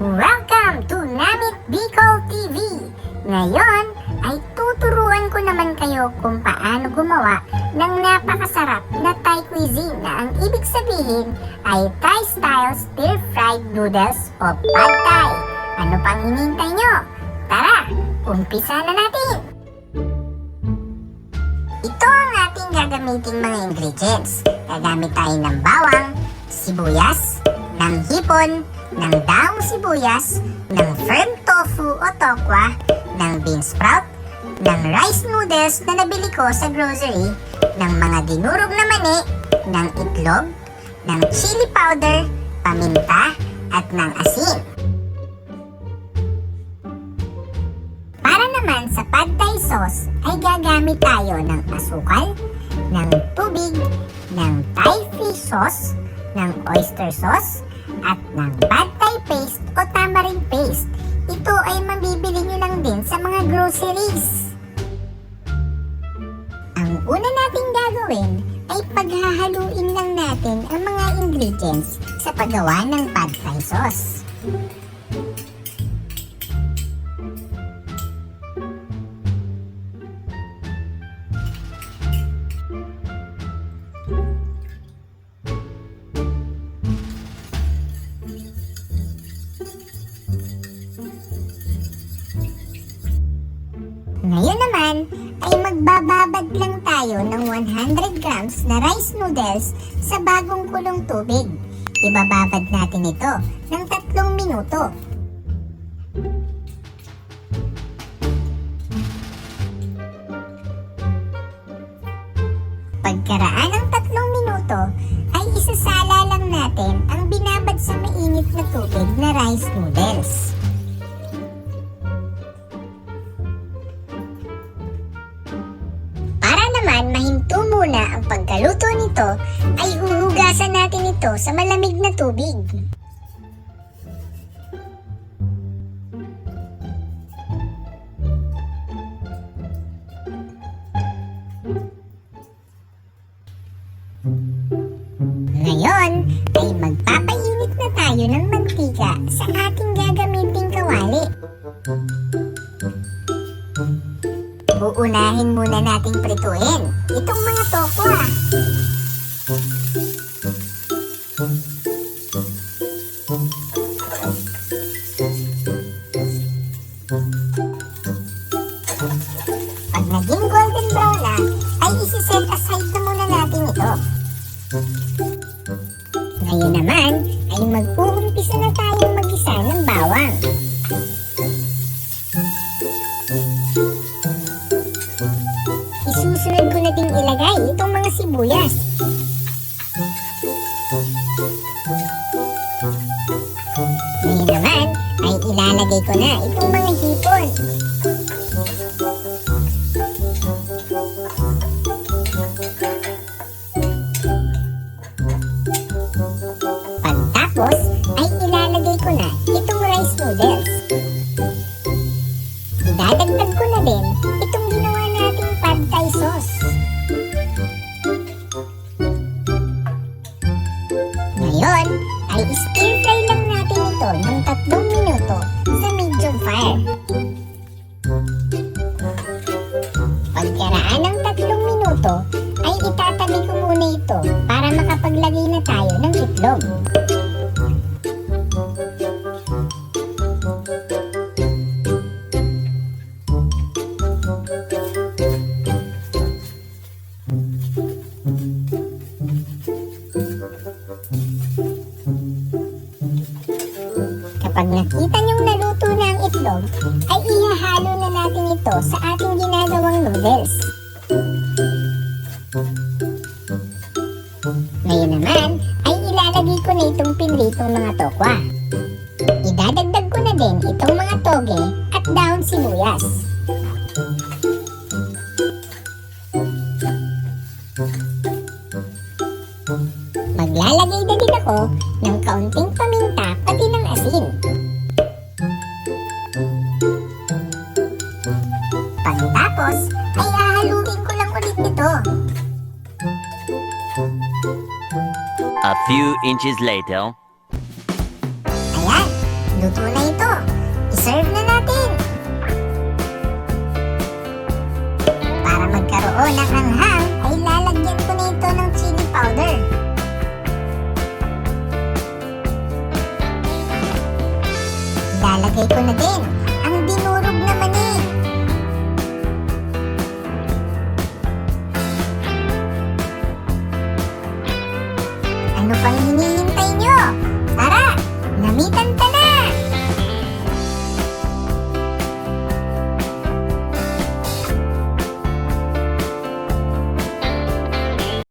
Welcome to Namit Bicol TV! Ngayon ay tuturuan ko naman kayo kung paano gumawa ng napakasarap na Thai cuisine na ang ibig sabihin ay Thai style stir-fried noodles o Pad Thai. Ano pang hinihintay nyo? Tara, umpisa na natin! Ito ang ating gagamiting mga ingredients. Gagamit tayo ng bawang, sibuyas, ng hipon, ng daong sibuyas, ng firm tofu o tokwa, ng bean sprout, ng rice noodles na nabili ko sa grocery, ng mga dinurog na mani, ng itlog, ng chili powder, paminta, at ng asin. Para naman sa Pad Thai sauce ay gagamit tayo ng asukal, ng tubig, ng Thai fish sauce, ng oyster sauce, at ng Pad Thai paste o tamarind paste. Ito ay mabibili nyo lang din sa mga groceries. Ang una nating gagawin ay paghahaluin lang natin ang mga ingredients sa paggawa ng Pad Thai sauce. Ngayon naman ay magbababad lang tayo ng 100 grams na rice noodles sa bagong kulong tubig. Ibababad natin ito ng 3 minuto. Pagkaraan ng 3 minuto ay isasala lang natin ang binabad sa mainit na tubig na rice noodles. Mahinto muna ang pagkaluto nito ay huhugasan natin ito sa malamig na tubig. Ngayon ay magpapainit na tayo ng mantika sa ating gagamiting kawali. Uunahin muna nating prituin itong mga tokwa. Pag naging golden brown na, ay isi-set aside na muna natin ito. Ngayon naman ay mag-uumpisa na tayong mag-isa ng bawang. Isusunod ko na ding ilagay itong mga sibuyas. Ngayon naman ay ilalagay ko na itong mga hipon. Pagtapos ay ilalagay ko na itong rice noodles. Idadagdag ko na din itong ginawa nating Pad Thai sauce. Ngayon ay stir-fry lang natin ito ng 3 minuto sa medium fire. Pagkaraan ng 3 minuto ay itatabi ko muna ito para makapaglagay na tayo ng itlog. Kapag nakita niyong naluto na ang itlog, ay ihahalo na natin ito sa ating ginagawang noodles. Ngayon naman, ay ilalagay ko na itong pinritong mga tokwa. Idadagdag ko na din itong mga toge at daon sibuyas. Maglalagay na din ako ng kaunting paminta pati ng asin. Pagkatapos ay hahaluin ko lang ulit ito. A few inches later. Ayan, luto na ito. I-serve na natin. Para magkaroon ng anghang, ay lalagyan ko na ito ng chili powder. Ilalagay ko na din